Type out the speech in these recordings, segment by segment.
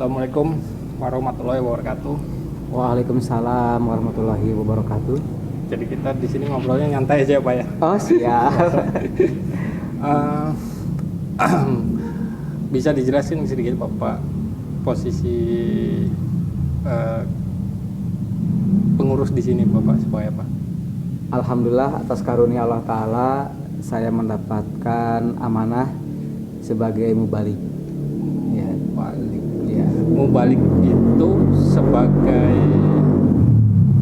Assalamualaikum warahmatullahi wabarakatuh. Waalaikumsalam warahmatullahi wabarakatuh. Jadi kita di sini ngobrolnya nyantai aja ya, Pak ya. Oh siap. Bisa dijelasin sedikit Bapak posisi pengurus di sini Bapak supaya Pak? Alhamdulillah atas karunia Allah Ta'ala saya mendapatkan amanah sebagai mubalik. Ya, Balik. ya. Mubalik itu sebagai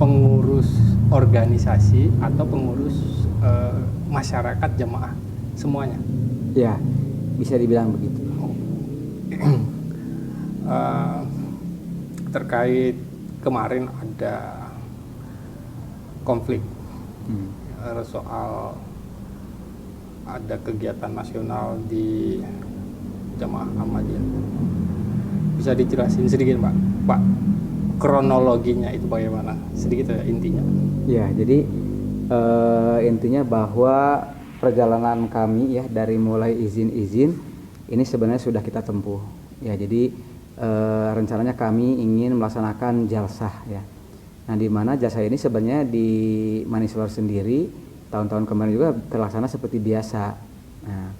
pengurus organisasi atau pengurus masyarakat jemaah semuanya. Ya, bisa dibilang begitu. Terkait kemarin ada konflik soal ada kegiatan nasional di Jamaah Ahmadiyah. Bisa dijelasin sedikit Pak, kronologinya itu bagaimana? Sedikit ya intinya. Ya, jadi intinya bahwa perjalanan kami ya dari mulai izin-izin ini sebenarnya sudah kita tempuh. Ya, jadi rencananya kami ingin melaksanakan jalsah ya. Nah, di mana jalsah ini sebenarnya di Manisolor sendiri tahun-tahun kemarin juga terlaksana seperti biasa. Nah,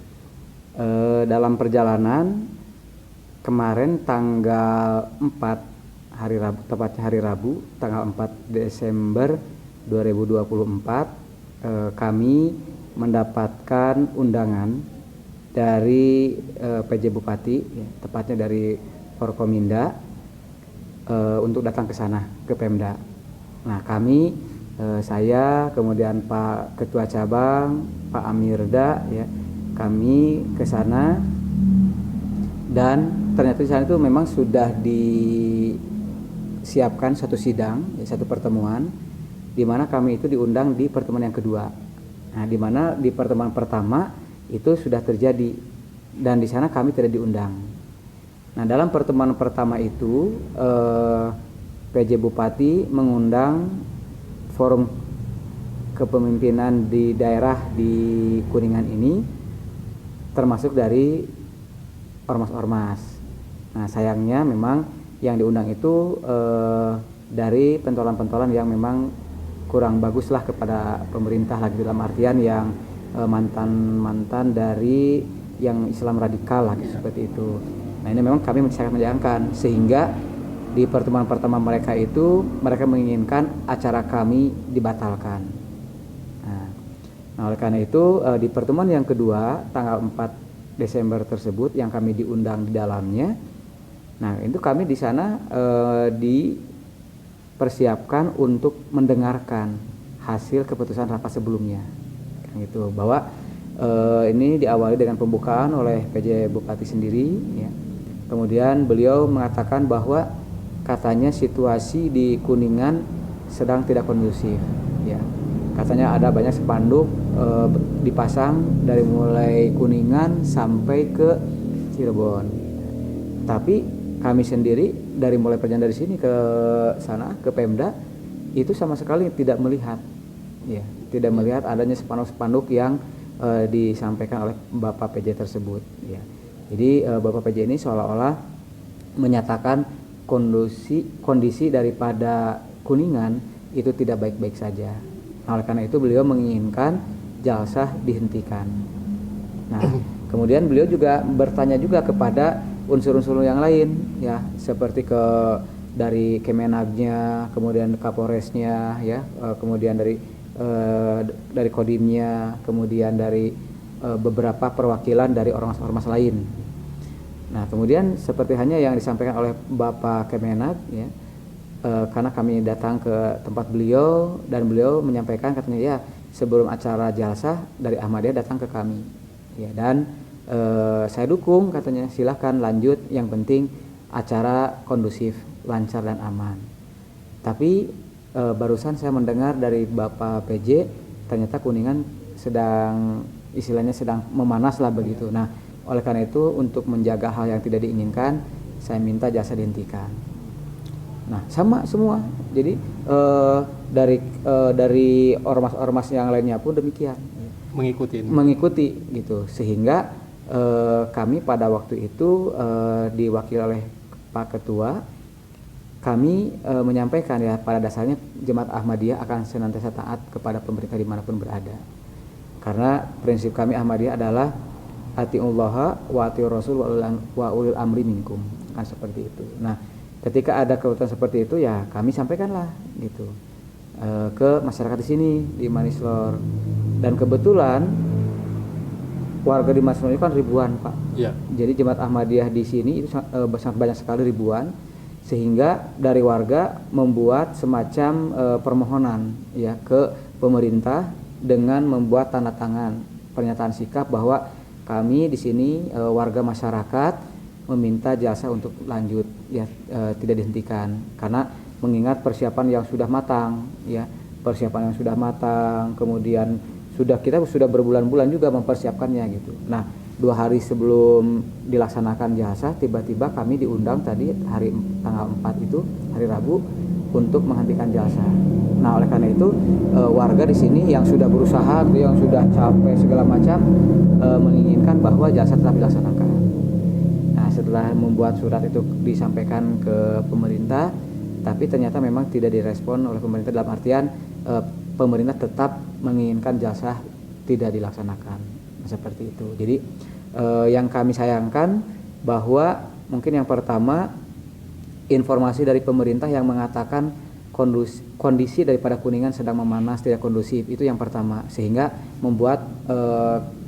dalam perjalanan kemarin tanggal 4 hari Rabu, tepatnya hari Rabu tanggal 4 Desember 2024 kami mendapatkan undangan dari PJ Bupati ya, tepatnya dari Forkominda untuk datang ke sana ke Pemda. Nah, kami saya kemudian Pak Ketua Cabang Pak Amirda ya, kami ke sana dan ternyata di sana itu memang sudah disiapkan satu sidang, satu pertemuan di mana kami itu diundang di pertemuan yang kedua. Nah, di mana di pertemuan pertama itu sudah terjadi dan di sana kami tidak diundang. Nah, dalam pertemuan pertama itu PJ Bupati mengundang forum kepemimpinan di daerah di Kuningan ini termasuk dari ormas-ormas. Nah, sayangnya memang yang diundang itu dari pentolan-pentolan yang memang kurang baguslah kepada pemerintah lagi dalam artian yang mantan-mantan dari yang Islam radikal lagi seperti itu. Nah, ini memang kami sangat menyayangkan sehingga di pertemuan pertama mereka itu mereka menginginkan acara kami dibatalkan. Nah, oleh karena itu di pertemuan yang kedua tanggal 4 Desember tersebut yang kami diundang di dalamnya. Nah, itu kami di sana dipersiapkan untuk mendengarkan hasil keputusan rapat sebelumnya. Gitu, bahwa ini diawali dengan pembukaan oleh PJ Bupati sendiri ya. Kemudian beliau mengatakan bahwa katanya situasi di Kuningan sedang tidak kondusif ya. Katanya ada banyak spanduk dipasang dari mulai Kuningan sampai ke Cirebon. Tapi kami sendiri dari mulai perjalanan dari sini ke sana ke Pemda itu sama sekali tidak melihat ya, tidak melihat adanya spanduk-spanduk yang disampaikan oleh Bapak PJ tersebut ya. Jadi Bapak PJ ini seolah-olah menyatakan kondisi daripada Kuningan itu tidak baik-baik saja. Nah, oleh karena itu beliau menginginkan jalsah dihentikan. Nah, kemudian beliau juga bertanya juga kepada unsur-unsur yang lain ya, seperti dari Kemenagnya, kemudian Kapolresnya ya, kemudian dari Kodimnya, kemudian dari beberapa perwakilan dari ormas-ormas lain. Nah, kemudian seperti hanya yang disampaikan oleh Bapak Kemenag ya, karena kami datang ke tempat beliau dan beliau menyampaikan katanya ya sebelum acara jalsah dari Ahmadiyah datang ke kami ya, dan saya dukung katanya, silahkan lanjut, yang penting acara kondusif, lancar dan aman. Tapi barusan saya mendengar dari Bapak PJ ternyata Kuningan sedang istilahnya sedang memanas lah begitu. Nah, oleh karena itu untuk menjaga hal yang tidak diinginkan saya minta jalsah dihentikan. Nah, sama semua. Jadi dari ormas-ormas yang lainnya pun demikian. Mengikuti gitu. Sehingga kami pada waktu itu diwakili oleh Pak Ketua, kami menyampaikan ya pada dasarnya Jemaat Ahmadiyah akan senantiasa taat kepada pemerintah dimanapun berada. Karena prinsip kami Ahmadiyah adalah atiullaha wa atiur rasul wa ulil amri minkum, kan seperti itu. Nah, ketika ada keputusan seperti itu ya kami sampaikanlah gitu ke masyarakat di sini di Manislor. Dan kebetulan warga di Manislor itu kan ribuan, Pak. Iya. Jadi Jemaat Ahmadiyah di sini itu sangat banyak sekali, ribuan, sehingga dari warga membuat semacam permohonan ya ke pemerintah dengan membuat tanda tangan pernyataan sikap bahwa kami di sini warga masyarakat meminta jasa untuk lanjut ya, tidak dihentikan, karena mengingat persiapan yang sudah matang ya, kemudian kita sudah berbulan-bulan juga mempersiapkannya gitu. Nah, 2 hari sebelum dilaksanakan jasa tiba-tiba kami diundang tadi hari tanggal 4 itu hari Rabu untuk menghentikan jasa. Nah, oleh karena itu warga di sini yang sudah berusaha, yang sudah capek segala macam menginginkan bahwa jasa tetap dilaksanakan. Nah, setelah membuat surat itu disampaikan ke pemerintah, tapi ternyata memang tidak direspon oleh pemerintah, dalam artian pemerintah tetap menginginkan jasa tidak dilaksanakan. Seperti itu. Jadi yang kami sayangkan bahwa mungkin yang pertama informasi dari pemerintah yang mengatakan kondisi daripada Kuningan sedang memanas, tidak kondusif, itu yang pertama, sehingga membuat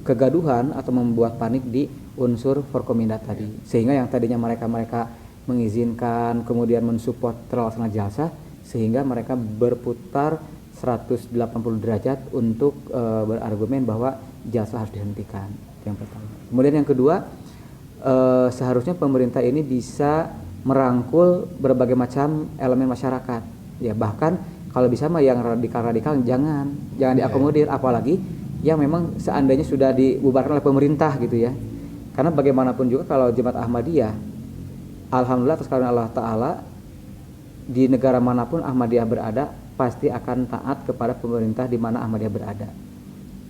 kegaduhan atau membuat panik di unsur Forkominda tadi, sehingga yang tadinya mereka mengizinkan kemudian mensupport terlaksana jasa, sehingga mereka berputar 180 derajat untuk berargumen bahwa jasa harus dihentikan. Yang pertama. Kemudian yang kedua, seharusnya pemerintah ini bisa merangkul berbagai macam elemen masyarakat. Ya, bahkan kalau bisa mah yang radikal jangan diakomodir, apalagi yang memang seandainya sudah dibubarkan oleh pemerintah gitu ya. Karena bagaimanapun juga kalau Jemaat Ahmadiyah, alhamdulillah atas karunia Allah Ta'ala, di negara manapun Ahmadiyah berada pasti akan taat kepada pemerintah di mana Ahmadiyah berada.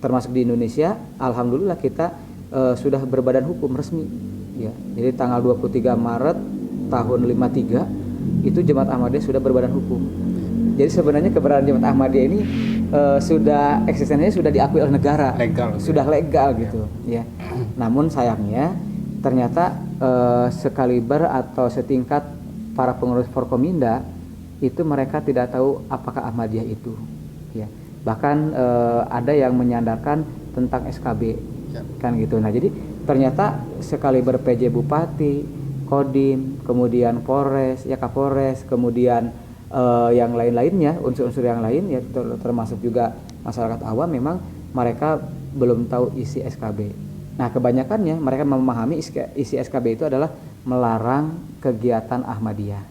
Termasuk di Indonesia, alhamdulillah kita sudah berbadan hukum resmi ya. Jadi tanggal 23 Maret tahun 53 itu Jemaat Ahmadiyah sudah berbadan hukum. Jadi sebenarnya keberadaan Jemaat Ahmadiyah ini sudah eksistensinya sudah diakui oleh negara, sudah legal gitu ya. Namun sayangnya ternyata sekaliber atau setingkat para pengurus Forkominda itu mereka tidak tahu apakah Ahmadiyah itu ya. Bahkan ada yang menyandarkan tentang SKB kan gitu. Nah, jadi ternyata sekaliber PJ Bupati, Kodim, kemudian Polres, ya Kapolres, kemudian yang lain-lainnya, unsur-unsur yang lain ya, termasuk juga masyarakat awam, memang mereka belum tahu isi SKB. Nah, kebanyakannya mereka memahami isi SKB itu adalah melarang kegiatan Ahmadiyah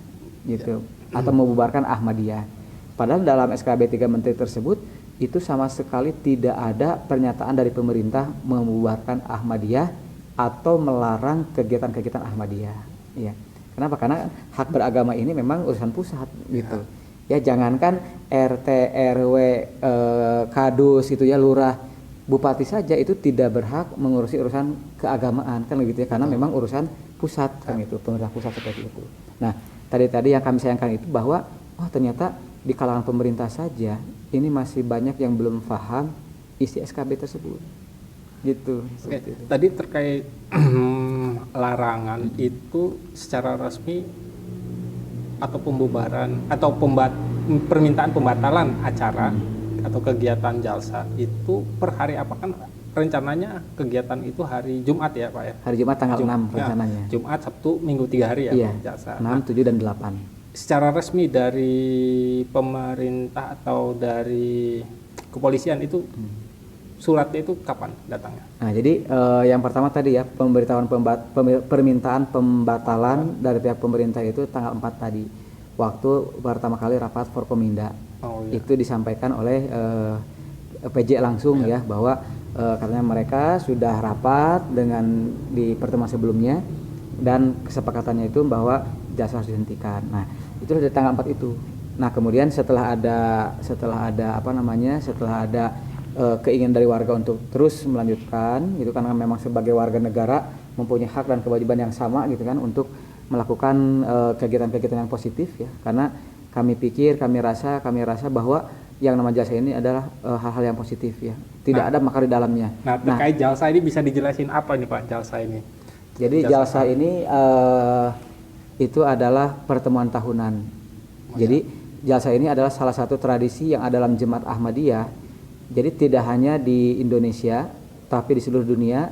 gitu, atau membubarkan Ahmadiyah. Padahal dalam SKB 3 Menteri tersebut itu sama sekali tidak ada pernyataan dari pemerintah membubarkan Ahmadiyah atau melarang kegiatan-kegiatan Ahmadiyah. Ya. Kenapa? Karena hak beragama ini memang urusan pusat gitu. Ya, jangankan RT, RW, kadus itu ya, lurah, bupati saja itu tidak berhak mengurusi urusan keagamaan kan gitu ya, karena memang urusan pusat kan itu, pemerintah pusat seperti itu. Nah, tadi yang kami sayangkan itu bahwa ternyata di kalangan pemerintah saja ini masih banyak yang belum paham isi SKB tersebut gitu. Oke. Tadi terkait larangan itu secara resmi atau pembubaran atau permintaan pembatalan acara atau kegiatan jalsa itu per hari apa, kan rencananya kegiatan itu hari Jumat ya Pak ya? Hari Jumat tanggal 6 rencananya. Jumat, Sabtu, Minggu 3 hari ya, iya, jalsa. 6, 7 dan 8. Secara resmi dari pemerintah atau dari kepolisian itu suratnya itu kapan datangnya? Nah, jadi yang pertama tadi ya, permintaan pembatalan dari pihak pemerintah itu tanggal 4 tadi, waktu pertama kali rapat Forkominda. Itu disampaikan oleh PJ langsung ya, bahwa katanya mereka sudah rapat dengan di pertemuan sebelumnya dan kesepakatannya itu bahwa jasa harus dihentikan. Nah, itu dari tanggal 4 itu. Nah, kemudian setelah ada keinginan dari warga untuk terus melanjutkan itu, karena memang sebagai warga negara mempunyai hak dan kewajiban yang sama gitu kan, untuk melakukan kegiatan-kegiatan yang positif ya, karena kami rasa bahwa yang nama jalsa ini adalah hal-hal yang positif ya, tidak ada makar di dalamnya. Nah, terkait jalsa ini bisa dijelasin apa ini Pak jalsa ini? Jadi jalsa ini itu adalah pertemuan tahunan. Jadi jalsa ini adalah salah satu tradisi yang ada dalam Jemaat Ahmadiyah. Jadi tidak hanya di Indonesia, tapi di seluruh dunia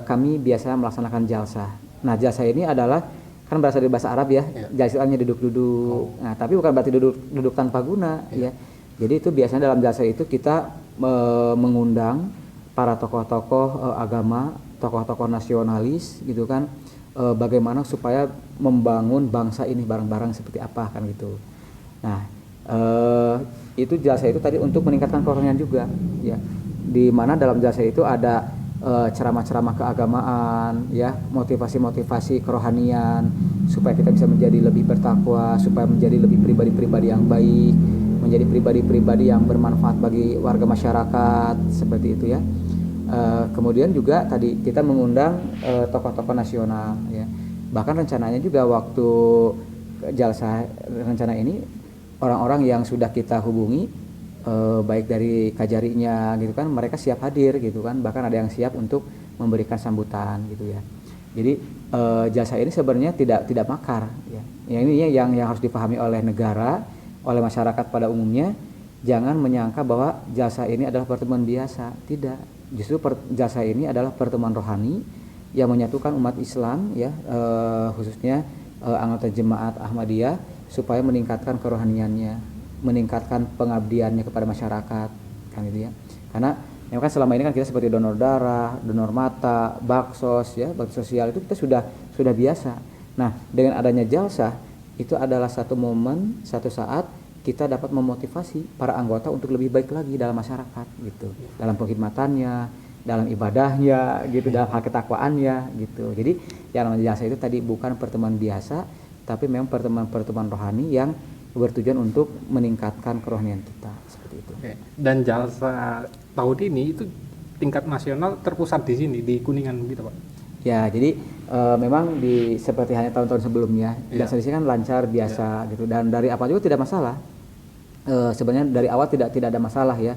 kami biasa melaksanakan jalsa. Nah, jalsa ini adalah kan berasal dari bahasa Arab ya, jalsa artinya duduk-duduk. Nah, tapi bukan berarti duduk tanpa guna ya. Jadi itu biasanya dalam jalsa itu kita mengundang para tokoh-tokoh agama, tokoh-tokoh nasionalis gitu kan, bagaimana supaya membangun bangsa ini bareng-bareng seperti apa kan gitu. Nah, itu jalsa itu tadi untuk meningkatkan kerohanian juga ya, di mana dalam jalsa itu ada ceramah-ceramah keagamaan ya, motivasi-motivasi kerohanian supaya kita bisa menjadi lebih bertakwa, supaya menjadi lebih pribadi-pribadi yang baik, menjadi pribadi-pribadi yang bermanfaat bagi warga masyarakat seperti itu ya. Kemudian juga tadi kita mengundang tokoh-tokoh nasional ya, bahkan rencananya juga waktu jalsa rencana ini orang-orang yang sudah kita hubungi baik dari kajarinya gitu kan, mereka siap hadir gitu kan, bahkan ada yang siap untuk memberikan sambutan gitu ya. Jadi jalsa ini sebenarnya tidak makar ya. Yang ini yang harus dipahami oleh negara, oleh masyarakat pada umumnya. Jangan menyangka bahwa jalsa ini adalah pertemuan biasa, tidak. Justru jalsa ini adalah pertemuan rohani yang menyatukan umat Islam ya, khususnya anggota Jemaat Ahmadiyah, supaya meningkatkan kerohaniannya, meningkatkan pengabdiannya kepada masyarakat kan gitu ya. Karena ya kan selama ini kan kita seperti donor darah, donor mata, baksos ya, bakti sosial itu kita sudah biasa. Nah, dengan adanya jalsa itu adalah satu momen, satu saat kita dapat memotivasi para anggota untuk lebih baik lagi dalam masyarakat gitu, dalam pengkhidmatannya, dalam ibadahnya gitu, dalam hal ketakwaannya gitu. Jadi yang namanya jalsa itu tadi bukan pertemuan biasa, tapi memang pertemuan rohani yang bertujuan untuk meningkatkan kerohanian kita seperti itu. Dan jalsa tahun ini itu tingkat nasional terpusat di sini di Kuningan gitu Pak. Ya, jadi memang seperti hanya tahun-tahun sebelumnya, jalsa di sini kan lancar biasa gitu, dan dari apa juga tidak masalah. Sebenarnya dari awal tidak ada masalah ya.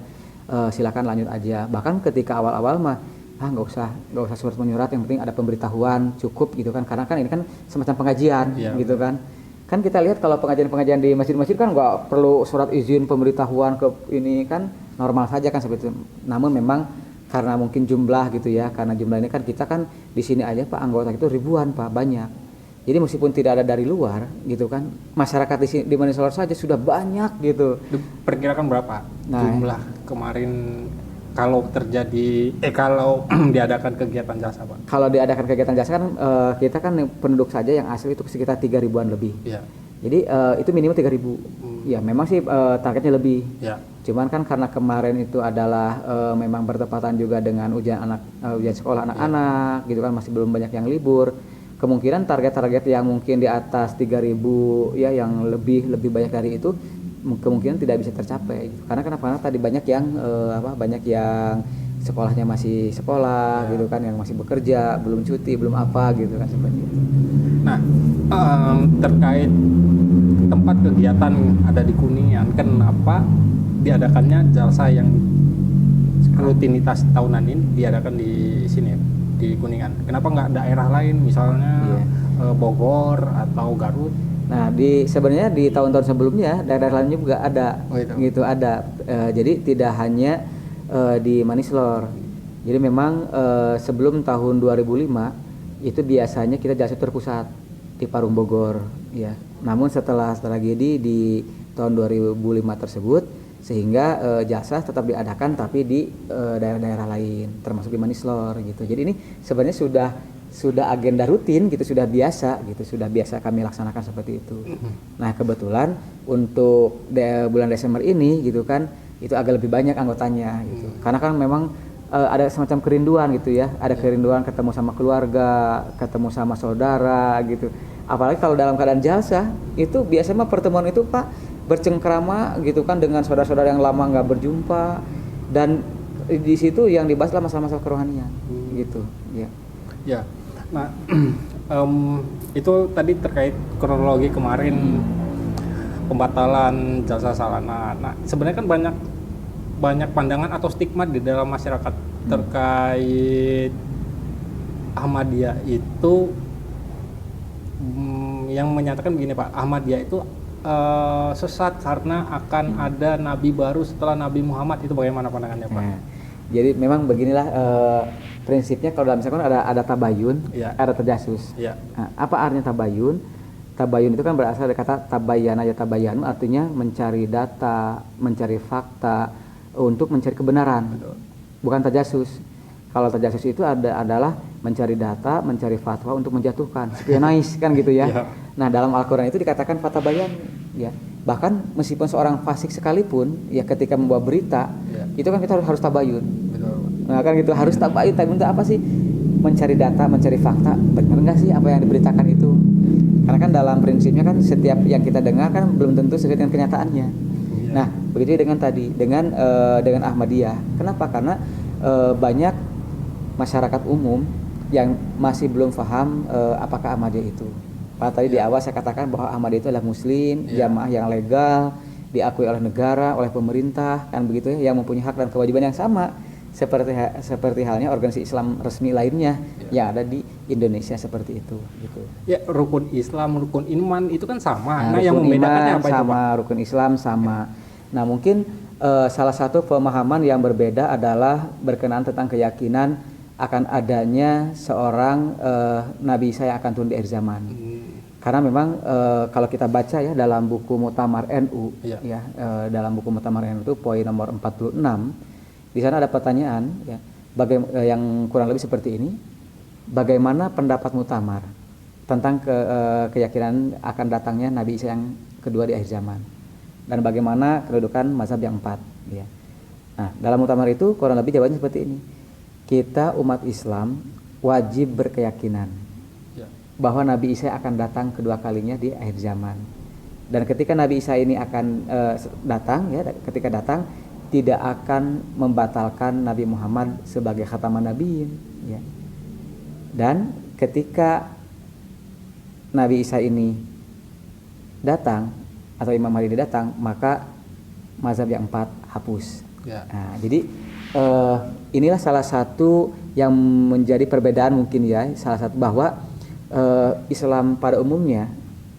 Silakan lanjut aja. Bahkan ketika awal-awal mah nggak usah surat menyurat, yang penting ada pemberitahuan cukup gitu kan, karena kan ini kan semacam pengajian gitu kan. Kan kita lihat kalau pengajian di masjid-masjid kan nggak perlu surat izin pemberitahuan ke ini, kan normal saja kan seperti itu. Namun memang karena mungkin jumlah gitu ya, karena jumlah ini kan kita kan di sini aja Pak anggota itu ribuan Pak, banyak. Jadi meskipun tidak ada dari luar gitu kan, masyarakat di sini di Manisolor saja sudah banyak gitu. Perkirakan berapa jumlah kemarin kalau terjadi kalau diadakan kegiatan jalsa Pak? Kalau diadakan kegiatan jalsa kan kita kan penduduk saja yang asli itu sekitar 3 ribuan lebih. Ya. Jadi itu minimal 3.000. Ya memang sih targetnya lebih. Ya. Cuman kan karena kemarin itu adalah memang bertepatan juga dengan ujian sekolah anak-anak gitu kan, masih belum banyak yang libur. Kemungkinan target-target yang mungkin di atas 3.000 ya, yang lebih banyak dari itu kemungkinan tidak bisa tercapai. Karena kenapa? Karena tadi banyak yang sekolahnya masih sekolah gitu kan, yang masih bekerja, belum cuti, belum apa gitu kan seperti itu. Nah, terkait tempat kegiatan ada di Kuningan, kenapa diadakannya jalsa yang rutinitas tahunan ini diadakan di sini di Kuningan? Kenapa nggak daerah lain, misalnya Bogor atau Garut? Nah, sebenarnya di tahun-tahun sebelumnya daerah lain juga ada, gitu ada. Jadi tidak hanya di Manisolor. Jadi memang sebelum tahun 2005 itu biasanya kita jalsa terpusat di Parung Bogor, ya. Namun setelah tragedi di tahun 2005 tersebut, sehingga jalsa tetap diadakan tapi di daerah-daerah lain, termasuk di Manisolor gitu. Jadi ini sebenarnya sudah agenda rutin gitu, sudah biasa kami laksanakan seperti itu. Nah, kebetulan untuk bulan Desember ini gitu kan, itu agak lebih banyak anggotanya gitu. Karena kan memang ada semacam kerinduan gitu ya, ada kerinduan ketemu sama keluarga, ketemu sama saudara gitu. Apalagi kalau dalam keadaan jalsa itu biasanya pertemuan itu Pak bercengkrama gitu kan dengan saudara-saudara yang lama nggak berjumpa, dan di situ yang dibahas lah masalah-masalah kerohanian gitu ya. Ya, nah Itu tadi terkait kronologi kemarin pembatalan jasa salana. Nah, sebenarnya kan banyak pandangan atau stigma di dalam masyarakat terkait Ahmadiyah itu yang menyatakan begini Pak, Ahmadiyah itu sesat karena akan ada nabi baru setelah Nabi Muhammad. Itu bagaimana pandangannya Pak? Nah, jadi memang beginilah prinsipnya kalau dalam misalkan ada tabayun, Ya. ada tajasus. Ya. Nah, apa artinya tabayun? Tabayun itu kan berasal dari kata tabayana ya tabayanu, artinya mencari data, mencari fakta untuk mencari kebenaran. Betul. Bukan tajasus. Kalau tajasus itu adalah mencari data, mencari fatwa untuk menjatuhkan, spionage kan gitu ya. Ya. Nah, dalam Al-Qur'an itu dikatakan fatabayan ya. Bahkan meskipun seorang fasik sekalipun ya ketika membawa berita, Ya. itu kan kita harus tabayun. Betul. Nah, kan gitu harus tabayun. Tabayun itu apa sih? Mencari data, mencari fakta. Benar enggak sih apa yang diberitakan itu? Karena kan dalam prinsipnya kan setiap yang kita dengar kan belum tentu sesuai dengan kenyataannya. Ya. Nah, begitu dengan tadi dengan Ahmadiyah. Kenapa? Karena banyak masyarakat umum yang masih belum paham apakah Ahmadiyah itu. Pada tadi di awal saya katakan bahwa Ahmadiyah itu adalah muslim, jamaah yang legal, diakui oleh negara, oleh pemerintah, kan begitu ya, yang mempunyai hak dan kewajiban yang sama seperti halnya organisasi Islam resmi lainnya yang ada di Indonesia seperti itu gitu. Ya, rukun Islam, rukun iman itu kan sama. Nah, Rukun yang membedakannya iman apa itu sama, Pak? rukun Islam sama. Nah, mungkin salah satu pemahaman yang berbeda adalah berkenaan tentang keyakinan akan adanya seorang Nabi Isa yang akan turun di akhir zaman. Karena memang kalau kita baca ya dalam buku Muktamar NU Ya. dalam buku Muktamar NU itu poin nomor 46, di sana ada pertanyaan ya, yang kurang lebih seperti ini. Bagaimana pendapat Muktamar tentang keyakinan akan datangnya Nabi Isa yang kedua di akhir zaman? Dan bagaimana kedudukan mazhab yang 4 ya. Nah, dalam Muktamar itu kurang lebih jawabannya seperti ini. Kita umat Islam wajib berkeyakinan bahwa Nabi Isa akan datang kedua kalinya di akhir zaman. Dan ketika Nabi Isa ini akan datang ya, ketika datang tidak akan membatalkan Nabi Muhammad sebagai khataman nabiyin ya. Dan ketika Nabi Isa ini datang atau Imam Mahdi datang, maka mazhab yang 4 hapus. Ya. Nah, jadi inilah salah satu yang menjadi perbedaan mungkin ya, salah satu bahwa Islam pada umumnya,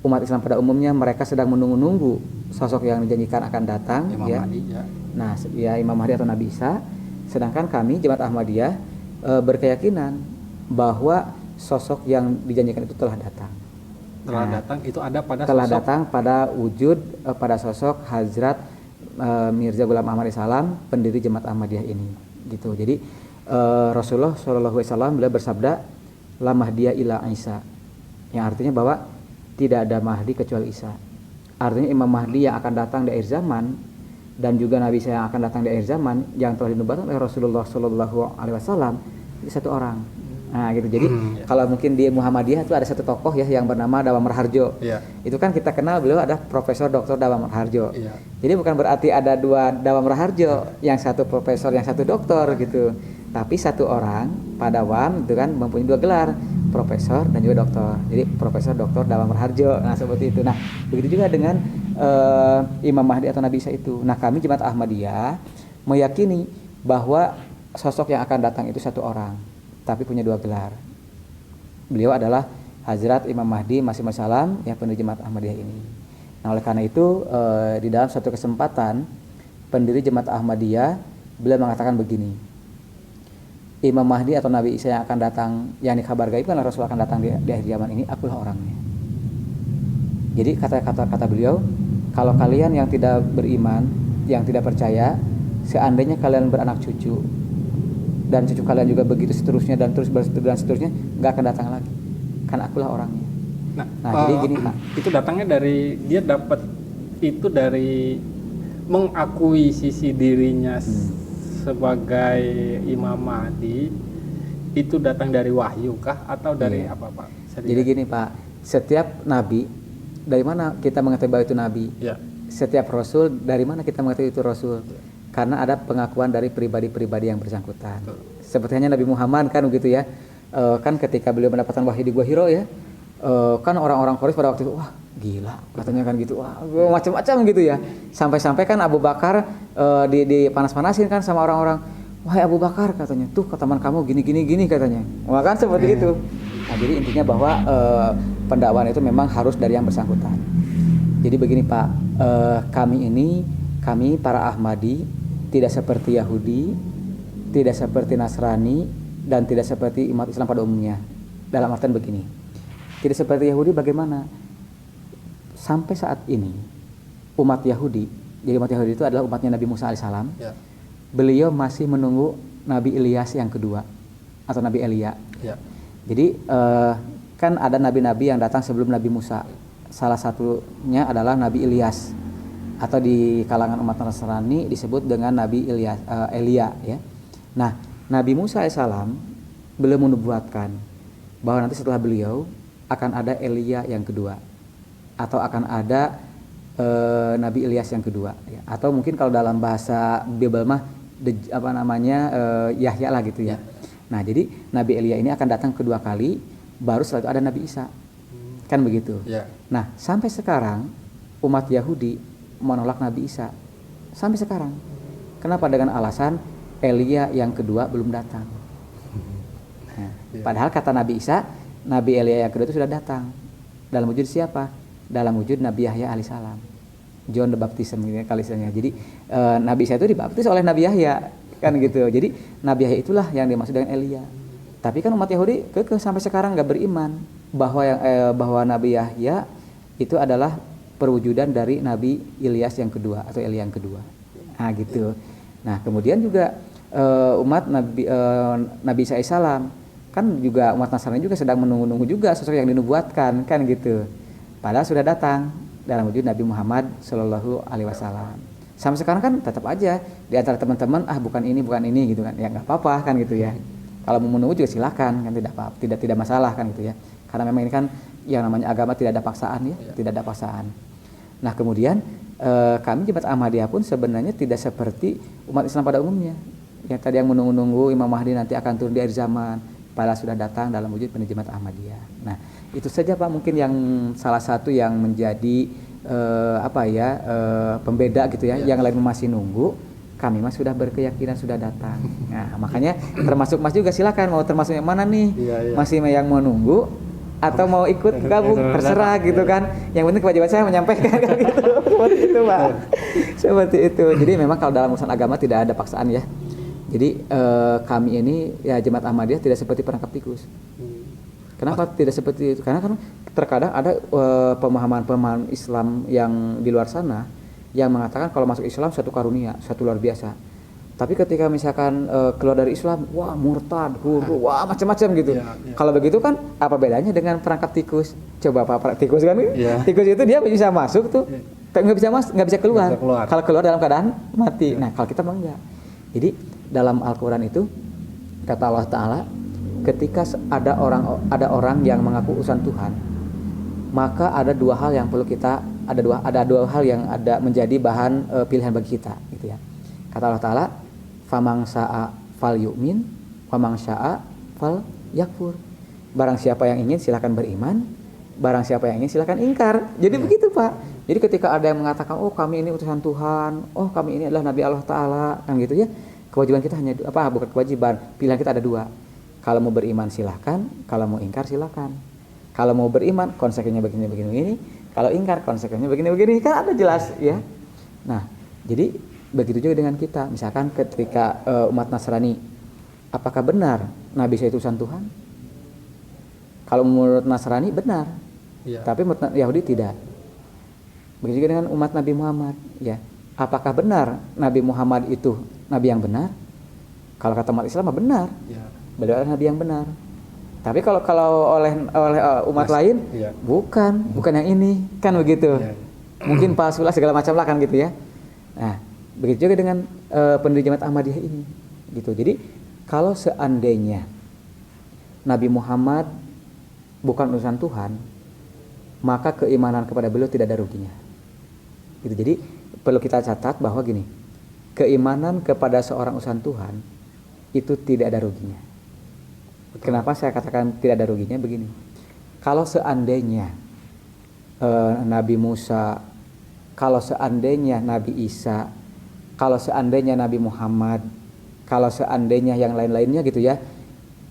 umat Islam pada umumnya mereka sedang menunggu-nunggu sosok yang dijanjikan akan datang Imam ya. Mahdi, ya. Nah, ya Imam Mahdi atau Nabi Isa. Sedangkan kami Jemaat Ahmadiyah berkeyakinan bahwa sosok yang dijanjikan itu telah datang. Telah datang itu ada pada Telah sosok datang pada wujud pada sosok Hazrat Mirza Ghulam Ahmad Salam, pendiri Jemaat Ahmadiyah ini gitu. Jadi Rasulullah SAW beliau bersabda la Mahdiyah ila Isa, yang artinya bahwa tidak ada Mahdi kecuali Isa. Artinya Imam Mahdi yang akan datang di akhir zaman dan juga Nabi Isa yang akan datang di akhir zaman yang telah dinubuatkan oleh Rasulullah SAW itu satu orang. Nah gitu. Jadi kalau mungkin di Muhammadiyah itu ada satu tokoh ya yang bernama Dawam Raharjo. Ya. Itu kan kita kenal beliau ada Profesor Dr. Dawam Raharjo. Ya. Jadi bukan berarti ada dua Dawam Raharjo, yang satu profesor, yang satu doktor gitu. Tapi satu orang, Pak Dawam itu kan mempunyai 2 gelar, profesor dan juga doktor. Jadi Profesor Dr. Dawam Raharjo. Nah seperti itu. Nah begitu juga dengan Imam Mahdi atau Nabi Isa itu. Nah kami Jemaat Ahmadiyah meyakini bahwa sosok yang akan datang itu satu orang, tapi punya 2 gelar. Beliau adalah Hazrat Imam Mahdi Masih Salam yang pendiri Jemaat Ahmadiyah ini. Nah oleh karena itu di dalam suatu kesempatan pendiri Jemaat Ahmadiyah beliau mengatakan begini, Imam Mahdi atau Nabi Isa yang akan datang, yang dikabar gaib kan Rasul akan datang di akhir zaman ini, akulah orangnya. Jadi kata beliau, kalau kalian yang tidak beriman, yang tidak percaya, seandainya kalian beranak cucu dan cucu kalian juga begitu seterusnya dan terus dan seterusnya, nggak akan datang lagi, kan akulah orangnya. Nah jadi gini Pak, itu datangnya dari dia dapat itu dari mengakui sisi dirinya sebagai Imam Mahdi, itu datang dari wahyu kah atau dari apa Pak? Jadi gini Pak, setiap nabi dari mana kita mengetahui bahwa itu nabi? Ya. Setiap rasul dari mana kita mengetahui itu rasul? Karena ada pengakuan dari pribadi-pribadi yang bersangkutan. Seperti hanya Nabi Muhammad kan begitu ya. Kan ketika beliau mendapatkan wahyu di Gua Hiro ya, kan orang-orang Quraisy pada waktu itu wah gila katanya kan gitu, wah macam-macam gitu ya. Sampai-sampai kan Abu Bakar di panas-panasin kan sama orang-orang, wahai Abu Bakar katanya, tuh teman kamu gini katanya. Wah kan seperti itu. Nah, jadi intinya bahwa pendakwaan itu memang harus dari yang bersangkutan. Jadi begini Pak, kami para Ahmadi tidak seperti Yahudi, tidak seperti Nasrani, dan tidak seperti umat Islam pada umumnya. Dalam artian begini, tidak seperti Yahudi bagaimana? Sampai saat ini umat Yahudi, jadi umat Yahudi itu adalah umatnya Nabi Musa alaihissalam. Ya. Beliau masih menunggu Nabi Ilyas yang kedua atau Nabi Elia. Ya. Jadi kan ada nabi-nabi yang datang sebelum Nabi Musa. Salah satunya adalah Nabi Ilyas, atau di kalangan umat Nasrani disebut dengan Nabi Ilyas, Elia ya. Nah, Nabi Musa alaihissalam belum menubuatkan bahwa nanti setelah beliau akan ada Elia yang kedua, atau akan ada Nabi Ilyas yang kedua ya. Atau mungkin kalau dalam bahasa Bible mah Yahya lah gitu ya. Nah, jadi Nabi Elia ini akan datang kedua kali, baru setelah itu ada Nabi Isa. Kan begitu. Yeah. Nah, sampai sekarang umat Yahudi menolak Nabi Isa. Sampai sekarang. Kenapa? Dengan alasan Elia yang kedua belum datang. Nah, padahal kata Nabi Isa, Nabi Elia yang kedua itu sudah datang. Dalam wujud siapa? Dalam wujud Nabi Yahya alaihissalam. John the Baptist kali istilahnya. Jadi Nabi Isa itu dibaptis oleh Nabi Yahya, kan gitu. Jadi Nabi Yahya itulah yang dimaksud dengan Elia. Tapi kan umat Yahudi sampai sekarang nggak beriman bahwa Nabi Yahya itu adalah perwujudan dari Nabi Ilyas yang kedua atau Elia yang kedua. Nah gitu. Nah kemudian juga umat Nabi Isa alaihissalam kan juga umat Nasrani juga sedang menunggu-nunggu juga sosok yang dinubuatkan kan gitu. Padahal sudah datang dalam wujud Nabi Muhammad Shallallahu Alaihi Wasallam. Sampai sekarang kan tetap aja di antara teman-teman bukan ini gitu kan, ya nggak apa-apa kan gitu ya. Kalau mau menunggu juga silakan kan, tidak masalah kan gitu ya. Karena memang ini kan yang namanya agama tidak ada paksaan ya, tidak ada paksaan. Nah kemudian kami Jemaat Ahmadiyah pun sebenarnya tidak seperti umat Islam pada umumnya. Yang tadi yang menunggu-nunggu Imam Mahdi nanti akan turun di akhir zaman, padahal sudah datang dalam wujud Jemaat Ahmadiyah. Nah itu saja Pak mungkin yang salah satu yang menjadi pembeda gitu ya. Yang lain masih nunggu. Kami mas sudah berkeyakinan sudah datang. Nah, makanya termasuk mas juga silakan mau termasuk yang mana nih? Masih yang mau nunggu atau mau ikut gabung terserah gitu kan. Yang penting kewajiban saya menyampaikan gitu. Seperti itu, Pak. Seperti itu. Jadi memang kalau dalam urusan agama tidak ada paksaan ya. Jadi kami ini ya Jemaat Ahmadiyah tidak seperti perangkap tikus. Kenapa tidak seperti itu? Karena kan terkadang ada pemahaman Islam yang di luar sana yang mengatakan kalau masuk Islam satu karunia, satu luar biasa. Tapi ketika misalkan keluar dari Islam, wah murtad, huru, wah macam-macam gitu. Kalau begitu kan apa bedanya dengan perangkap tikus? Coba Pak, tikus kan? Tikus itu dia bisa masuk tuh, nggak bisa keluar. Kalau keluar dalam keadaan mati. Nah kalau kita enggak. Jadi dalam Al-Quran itu kata Allah Taala, ketika ada orang yang mengaku utusan Tuhan, maka ada dua hal yang perlu kita ada dua hal yang ada menjadi bahan pilihan bagi kita gitu ya. Kata Allah Taala, famang syaa fal yu'min, famang syaa fal yakfur. Barang siapa yang ingin silakan beriman, barang siapa yang ingin silakan ingkar. Jadi begitu Pak. Jadi ketika ada yang mengatakan oh kami ini utusan Tuhan, oh kami ini adalah Nabi Allah Taala kan gitu ya. Kewajiban kita hanya bukan kewajiban, pilihan kita ada dua. Kalau mau beriman silakan, kalau mau ingkar silakan. Kalau mau beriman konsekuensinya begini. Kalau ingkar konsekuensinya begini kan ada jelas ya. Nah, jadi begitu juga dengan kita. Misalkan ketika umat Nasrani, apakah benar Nabi Isa itu utusan Tuhan? Kalau menurut Nasrani benar, tapi menurut Yahudi tidak. Begitu juga dengan umat Nabi Muhammad, ya. Apakah benar Nabi Muhammad itu Nabi yang benar? Kalau kata umat Islam benar, beliau adalah Nabi yang benar. Tapi kalau oleh umat lain, bukan yang ini, kan begitu. Mungkin palsulah segala macam lah kan gitu ya. Nah, begitu juga dengan pendiri Jemaat Ahmadiyah ini, gitu. Jadi kalau seandainya Nabi Muhammad bukan utusan Tuhan, maka keimanan kepada beliau tidak ada ruginya. Gitu. Jadi perlu kita catat bahwa gini, keimanan kepada seorang utusan Tuhan itu tidak ada ruginya. Betul. Kenapa saya katakan tidak ada ruginya? Begini, kalau seandainya Nabi Musa, kalau seandainya Nabi Isa, kalau seandainya Nabi Muhammad, kalau seandainya yang lain-lainnya gitu ya,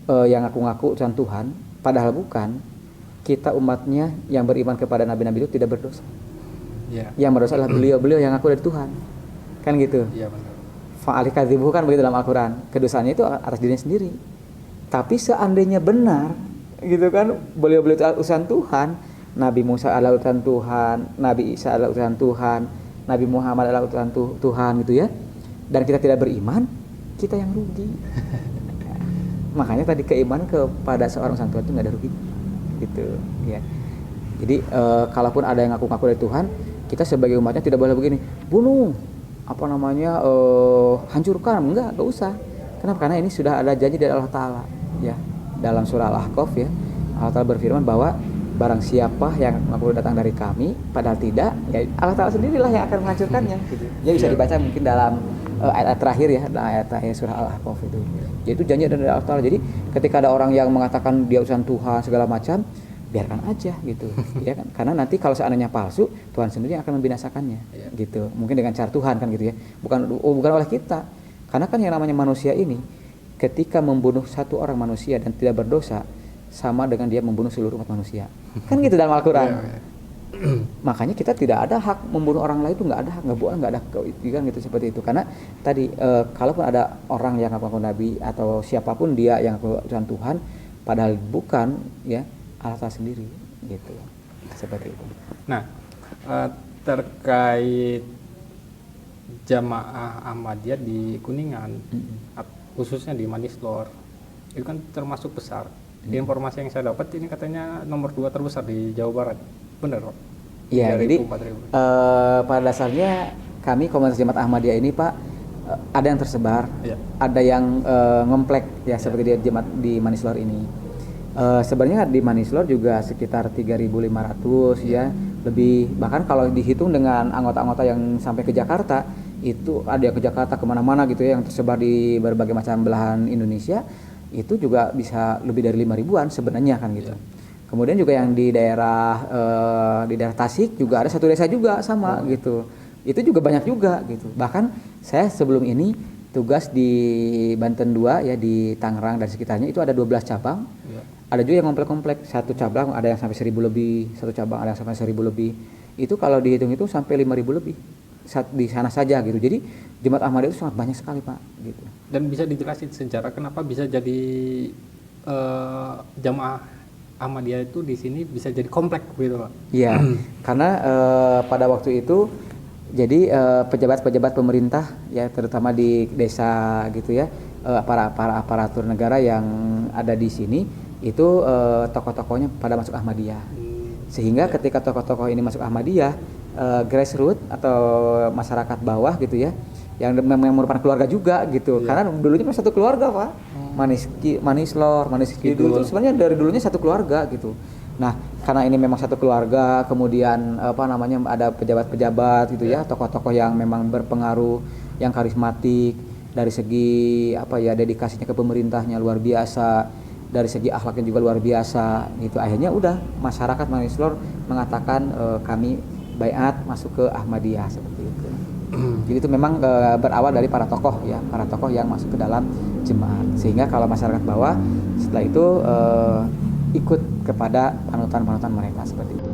yang ngaku-ngaku utusan Tuhan, padahal bukan, kita umatnya yang beriman kepada nabi-nabi itu tidak berdosa. Ya. Yang berdosa adalah beliau-beliau yang ngaku dari Tuhan, kan gitu. Iya benar. Fa'ali kadzibuhu kan begitu dalam Al-Quran, kedosaannya itu atas dirinya sendiri. Tapi seandainya benar, gitu kan, beliau-beliau itu utusan Tuhan, Nabi Musa adalah utusan Tuhan, Nabi Isa adalah utusan Tuhan, Nabi Muhammad adalah utusan Tuhan gitu ya, dan kita tidak beriman, kita yang rugi. Makanya tadi keimanan kepada seorang utusan Tuhan itu nggak ada rugi, gitu ya. Jadi kalaupun ada yang ngaku-ngaku dari Tuhan, kita sebagai umatnya tidak boleh begini, bunuh, hancurkan, enggak usah. Kenapa? Karena ini sudah ada janji dari Allah Ta'ala ya, dalam surah Al-Ahqaf ya, Allah Ta'ala berfirman bahwa barang siapa yang mengaku datang dari kami padahal tidak, ya Allah Ta'ala sendirilah yang akan menghancurkannya gitu. Jadi bisa dibaca mungkin dalam ayat terakhir ya, dalam ayat terakhir surah Al-Ahqaf itu. Yaitu janji dari Allah Ta'ala. Jadi ketika ada orang yang mengatakan dia utusan Tuhan segala macam, biarkan aja gitu ya kan, karena nanti kalau seandainya palsu, Tuhan sendiri yang akan membinasakannya gitu, mungkin dengan cara Tuhan kan gitu ya, bukan oleh kita. Karena kan yang namanya manusia ini ketika membunuh satu orang manusia dan tidak berdosa, sama dengan dia membunuh seluruh umat manusia, kan gitu dalam Al-Quran. Makanya kita tidak ada hak membunuh orang lain, itu nggak ada hak, nggak boleh, nggak ada kan gitu, seperti itu. Karena tadi kalaupun ada orang yang ngaku nabi atau siapapun dia yang ngaku Tuhan, padahal bukan, ya Allah Ta'ala sendiri gitu, seperti itu. Nah, terkait jamaah Ahmadiyah di Kuningan, khususnya di Manislor, itu kan termasuk besar. Informasi yang saya dapat ini katanya nomor 2 terbesar di Jawa Barat, benar Pak? Iya, jadi pada dasarnya kami komunitas jemaat Ahmadiyah ini Pak, ada yang tersebar, ada yang ngemplek ya, seperti di jemaat di Manislor ini. Sebenarnya di Manislor juga sekitar 3.500 ya, lebih, bahkan kalau dihitung dengan anggota-anggota yang sampai ke Jakarta, itu ada yang ke Jakarta kemana-mana gitu ya, yang tersebar di berbagai macam belahan Indonesia, itu juga bisa lebih dari 5.000-an sebenarnya kan gitu. Kemudian juga yang di daerah Tasik juga ada satu desa juga sama gitu, itu juga banyak juga gitu. Bahkan saya sebelum ini tugas di Banten 2 ya, di Tangerang dan sekitarnya itu ada 12 cabang. Ada juga yang komplek-komplek, satu cabang ada yang sampai 1.000 lebih, satu cabang ada yang sampai 1.000 lebih. Itu kalau dihitung itu sampai 5.000 lebih di sana saja gitu. Jadi jemaat Ahmadiyah itu sangat banyak sekali Pak gitu. Dan bisa dijelasin sejarah kenapa bisa jadi jamaah Ahmadiyah itu di sini bisa jadi komplek gitu Pak? Iya, karena pada waktu itu jadi pejabat-pejabat pemerintah ya, terutama di desa gitu ya, para aparatur negara yang ada di sini itu tokoh-tokohnya pada masuk Ahmadiyah. Sehingga ketika tokoh-tokoh ini masuk Ahmadiyah, grassroots atau masyarakat bawah gitu ya, yang merupakan keluarga juga gitu. Karena dulunya satu keluarga Pak. Manislor, Manis Kidul itu sebenarnya dari dulunya satu keluarga gitu. Nah, karena ini memang satu keluarga, kemudian ada pejabat-pejabat gitu ya, tokoh-tokoh yang memang berpengaruh, yang karismatik, dari segi dedikasinya ke pemerintahnya luar biasa, dari segi akhlaknya juga luar biasa gitu. Akhirnya udah masyarakat Manislor mengatakan kami baiat masuk ke Ahmadiyah seperti itu. Jadi itu memang berawal dari para tokoh ya, para tokoh yang masuk ke dalam jemaat, sehingga kalau masyarakat bawah setelah itu ikut kepada panutan-panutan mereka seperti itu.